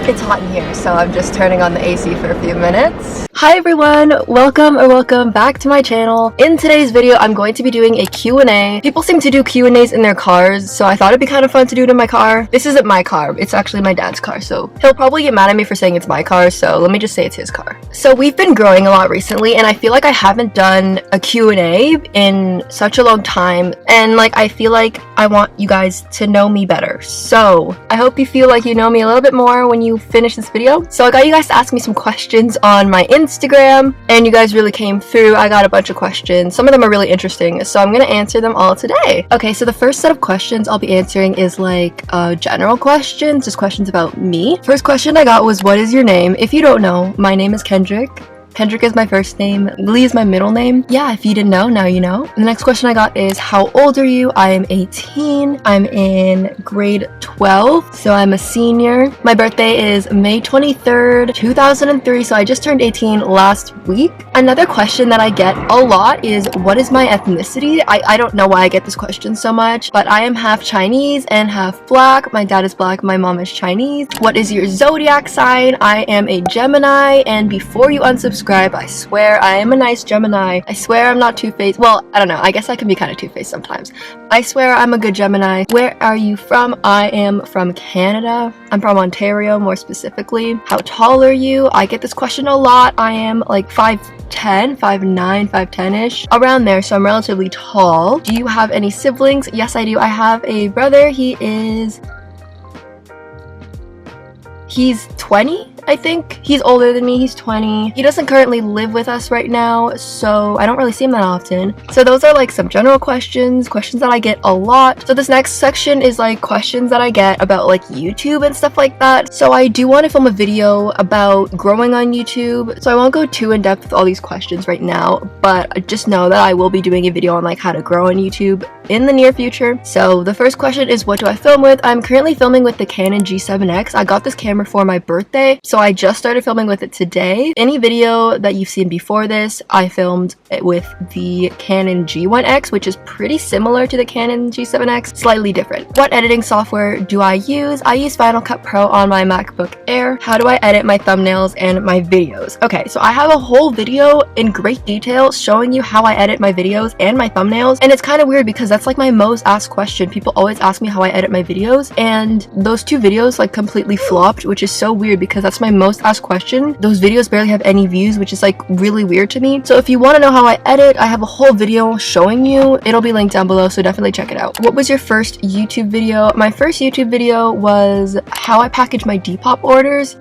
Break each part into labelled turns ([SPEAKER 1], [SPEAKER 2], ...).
[SPEAKER 1] It's hot in here, so I'm just turning on the AC for a few minutes. Hi everyone, welcome back to my channel. In today's video, I'm going to be doing a Q&A. People seem to do Q&As in their cars, so I thought it'd be kind of fun to do it in my car. This isn't my car, it's actually my dad's car, so he'll probably get mad at me for saying it's my car, so let me just say it's his car. So we've been growing a lot recently, and I feel like I haven't done a Q&A in such a long time, and like I feel like I want you guys to know me better. So I hope you feel like you know me a little bit more when you finish this video. So I got you guys to ask me some questions on my Instagram, and you guys really came through. I got a bunch of questions. Some of them are really interesting, so I'm gonna answer them all today. Okay, so the first set of questions I'll be answering is like general questions, just questions about me. First question I got was, what is your name? If you don't know, my name is Kendrick. Kendrick is my first name. Lee is my middle name. Yeah, if you didn't know, now you know. The next question I got is, how old are you? I am 18. I'm in grade 12, so I'm a senior. My birthday is May 23rd, 2003, so I just turned 18 last week. Another question that I get a lot is, what is my ethnicity? I don't know why I get this question so much, but I am half Chinese and half black. My dad is black, my mom is Chinese. What is your zodiac sign? I am a Gemini, and before you unsubscribe, I swear I am a nice Gemini. I swear I'm not two-faced. Well, I don't know. I guess I can be kind of two-faced sometimes. I swear I'm a good Gemini. Where are you from? I am from Canada. I'm from Ontario, more specifically. How tall are you? I get this question a lot. I am like 5'10", 5'9", 5'10"-ish. Around there, so I'm relatively tall. Do you have any siblings? Yes, I do. I have a brother. He's 20, I think. He's older than me. He's 20. He doesn't currently live with us right now, so I don't really see him that often. So those are like some general questions that I get a lot. So this next section is like questions that I get about like YouTube and stuff like that. So I do want to film a video about growing on YouTube, so I won't go too in depth with all these questions right now, but just know that I will be doing a video on like how to grow on YouTube in the near future. So the first question is, what do I film with? I'm currently filming with the Canon G7X. I got this camera for my birthday, so I just started filming with it today. Any video that you've seen before this, I filmed it with the Canon G1X, which is pretty similar to the Canon G7X, slightly different. What editing software do I use? I use Final Cut Pro on my MacBook Air. How do I edit my thumbnails and my videos? Okay, so I have a whole video in great detail showing you how I edit my videos and my thumbnails, and it's kind of weird because that's like my most asked question. People always ask me how I edit my videos, and those two videos like completely flopped, which is so weird because that's my most asked question. Those videos barely have any views, which is like really weird to me. So if you want to know how I edit, I have a whole video showing you. It'll be linked down below, so definitely check it out. What was your first YouTube video? My first YouTube video was how I package my Depop orders.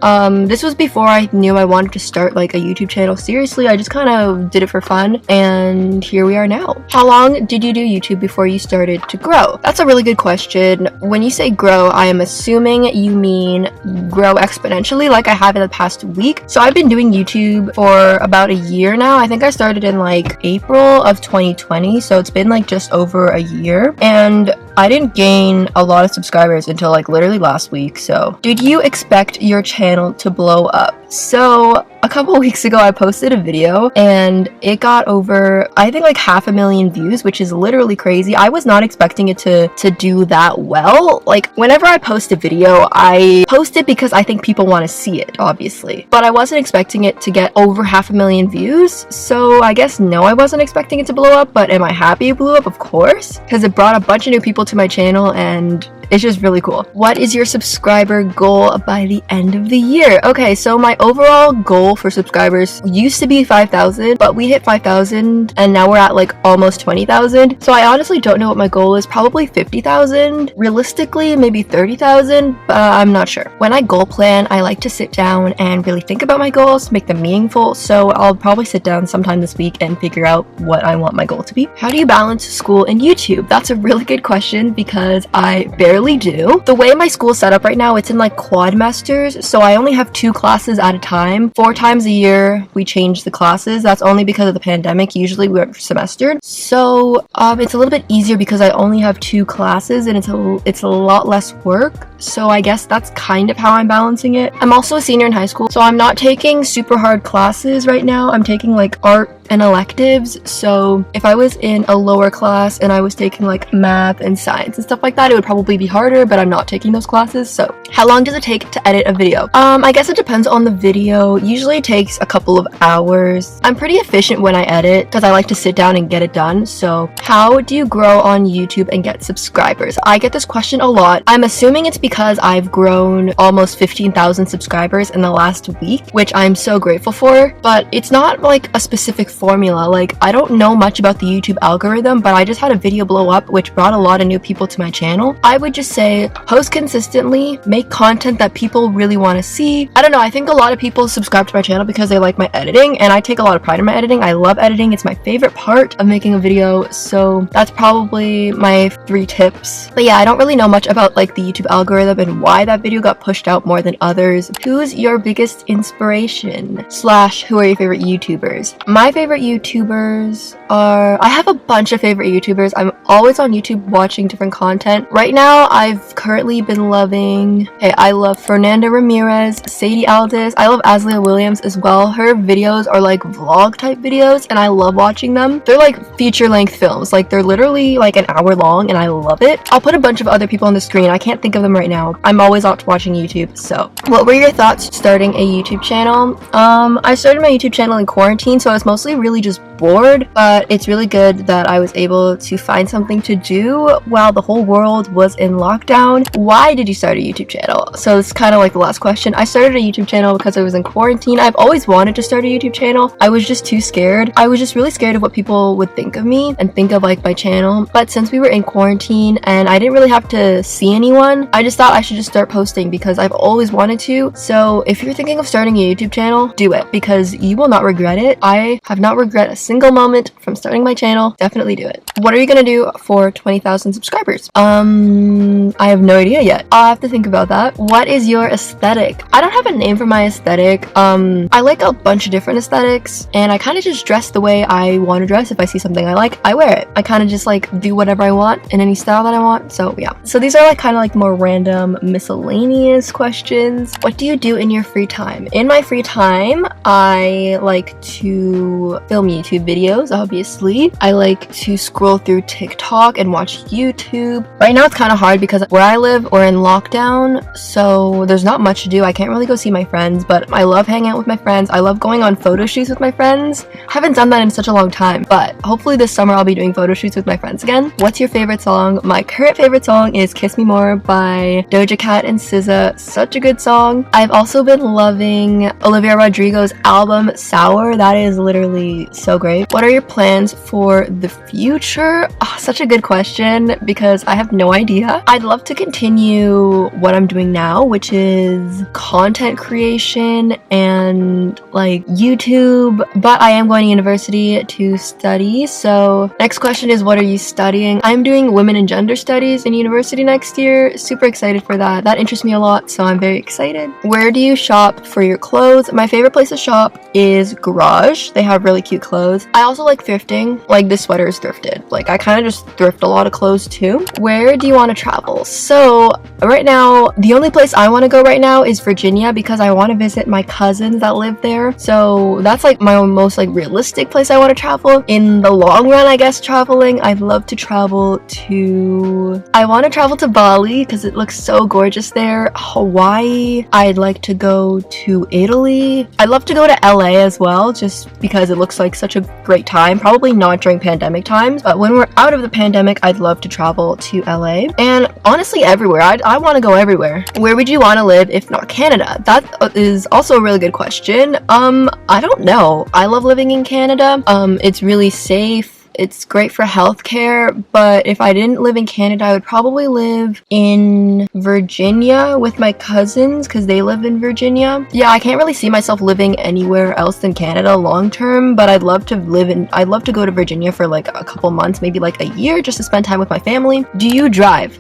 [SPEAKER 1] This was before I knew I wanted to start like a YouTube channel seriously. I just kind of did it for fun, and here we are now. How long did you do YouTube before you started to grow? That's a really good question. When you say grow, I am assuming you mean grow exponentially like I have in the past week. So I've been doing YouTube for about a year now. I think I started in like April of 2020, so it's been like just over a year, and I didn't gain a lot of subscribers until like literally last week. So did you expect your channel to blow up? So a couple weeks ago I posted a video and it got over, I think, like 500,000 views, which is literally crazy. I was not expecting it to do that well. Like whenever I post a video, I post it because I think people want to see it, obviously, but I wasn't expecting it to get over 500,000 views. So I guess no, I wasn't expecting it to blow up, but am I happy it blew up? Of course, because it brought a bunch of new people to my channel, and it's just really cool. What is your subscriber goal by the end of the year? Okay, so my overall goal for subscribers used to be 5,000, but we hit 5,000 and now we're at like almost 20,000. So I honestly don't know what my goal is. Probably 50,000. Realistically, maybe 30,000, but I'm not sure. When I goal plan, I like to sit down and really think about my goals, make them meaningful. So I'll probably sit down sometime this week and figure out what I want my goal to be. How do you balance school and YouTube? That's a really good question because I barely do. The way my school's set up right now, it's in like quadmesters, so I only have 2 classes at a time. 4 times a year we change the classes. That's only because of the pandemic. Usually we're semestered, so it's a little bit easier because I only have 2 classes and it's a lot less work. So I guess that's kind of how I'm balancing it. I'm also a senior in high school, so I'm not taking super hard classes right now. I'm taking like art and electives. So if I was in a lower class and I was taking like math and science and stuff like that, it would probably be harder, but I'm not taking those classes. So how long does it take to edit a video? I guess it depends on the video. Usually it takes a couple of hours. I'm pretty efficient when I edit because I like to sit down and get it done. So how do you grow on YouTube and get subscribers? I get this question a lot. I'm assuming it's because I've grown almost 15,000 subscribers in the last week, which I'm so grateful for, but it's not like a specific formula. Like, I don't know much about the YouTube algorithm, but I just had a video blow up, which brought a lot of new people to my channel. I would just say post consistently, make content that people really want to see. I don't know, I think a lot of people subscribe to my channel because they like my editing, and I take a lot of pride in my editing. I love editing. It's my favorite part of making a video, so that's probably my 3 tips. But yeah, I don't really know much about like the YouTube algorithm and why that video got pushed out more than others. Who's your biggest inspiration? / who are your favorite YouTubers? My favorite YouTubers are... I have a bunch of favorite YouTubers. I'm always on YouTube watching different content. Right now, I've currently been loving... I love Fernanda Ramirez, Sadie Aldis. I love Aslia Williams as well. Her videos are like vlog type videos, and I love watching them. They're like feature-length films. Like, they're literally like an hour long, and I love it. I'll put a bunch of other people on the screen. I can't think of them right now. I'm always out watching YouTube. So what were your thoughts starting a YouTube channel? I started my YouTube channel in quarantine, so I was mostly really just bored, but it's really good that I was able to find something to do while the whole world was in lockdown. Why did you start a YouTube channel? So it's kind of like the last question. I started a YouTube channel because I was in quarantine. I've always wanted to start a YouTube channel. I was just too scared. I was just really scared of what people would think of me and think of like my channel. But since we were in quarantine and I didn't really have to see anyone, I just thought I should just start posting because I've always wanted to. So if you're thinking of starting a YouTube channel, do it because you will not regret it. I have not regret a single moment from starting my channel. Definitely do it. What are you gonna do for 20,000 subscribers? I have no idea yet. I'll have to think about that. What is your aesthetic? I don't have a name for my aesthetic. I like a bunch of different aesthetics, and I kind of just dress the way I want to dress. If I see something I like, I wear it. I kind of just like do whatever I want in any style that I want. So yeah. So these are like kind of like more random miscellaneous questions. What do you do in your free time? In my free time, I like to film YouTube videos, obviously. I like to scroll through TikTok and watch YouTube. Right now it's kind of hard because where I live, we're in lockdown, so there's not much to do. I can't really go see my friends, but I love hanging out with my friends. I love going on photo shoots with my friends. I haven't done that in such a long time, but hopefully this summer I'll be doing photo shoots with my friends again. What's your favorite song? My current favorite song is Kiss Me More by Doja Cat and SZA. Such a good song. I've also been loving Olivia Rodrigo's album Sour. That is literally so great. What are your plans for the future? Oh, such a good question because I have no idea. I'd love to continue what I'm doing now, which is content creation and like YouTube, but I am going to university to study. So next question is, what are you studying? I'm doing women and gender studies in university next year. Super excited for that. That interests me a lot, so I'm very excited. Where do you shop for your clothes? My favorite place to shop is Garage. They have really cute clothes. I also like thrifting. Like, this sweater is thrifted. Like, I kind of just thrift a lot of clothes too. Where do you want to travel? So right now, the only place I want to go right now is Virginia because I want to visit my cousins that live there. So that's like my most like realistic place I want to travel. In the long run, I guess traveling, I'd love to travel to... I want to travel to Bali because it looks so gorgeous there. Hawaii. I'd like to go to Italy. I'd love to go to LA as well just because it looks like such a great time. Probably not during pandemic times, but when we're out of the pandemic, I'd love to travel to LA. And honestly, everywhere. I want to go everywhere. Where would you want to live if not Canada? That is also a really good question. I don't know. I love living in Canada. It's really safe. It's great for healthcare, but if I didn't live in Canada, I would probably live in Virginia with my cousins because they live in Virginia. Yeah, I can't really see myself living anywhere else than Canada long term, but I'd love to go to Virginia for like a couple months, maybe like a year, just to spend time with my family. Do you drive?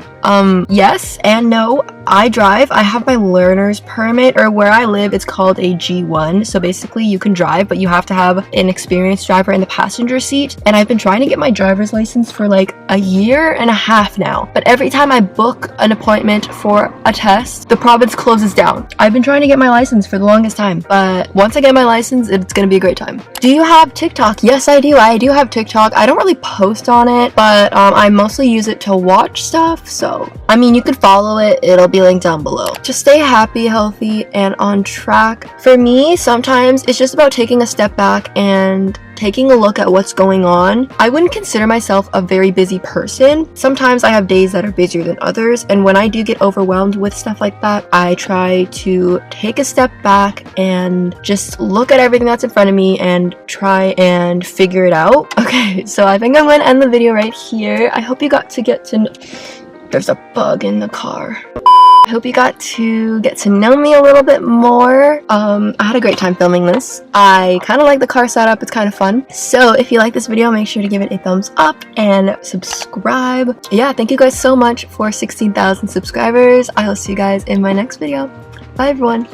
[SPEAKER 1] Yes and no. I drive. I have my learner's permit, or where I live, it's called a G1. So basically you can drive, but you have to have an experienced driver in the passenger seat. And I've been trying to get my driver's license for like a year and a half now, but every time I book an appointment for a test, the province closes down. I've been trying to get my license for the longest time, but once I get my license, it's gonna be a great time. Do you have TikTok? Yes, I do. I do have TikTok. I don't really post on it, but I mostly use it to watch stuff. So, I mean, you could follow it. It'll be linked down below. Just stay happy, healthy, and on track. For me, sometimes it's just about taking a step back and taking a look at what's going on. I wouldn't consider myself a very busy person. Sometimes I have days that are busier than others, and when I do get overwhelmed with stuff like that, I try to take a step back and just look at everything that's in front of me and try and figure it out. Okay, so I think I'm going to end the video right here. I hope you got to get to know... There's a bug in the car. I hope you got to get to know me a little bit more. I had a great time filming this. I kind of like the car setup. It's kind of fun. So if you like this video, make sure to give it a thumbs up and subscribe. Yeah, thank you guys so much for 16,000 subscribers. I will see you guys in my next video. Bye, everyone.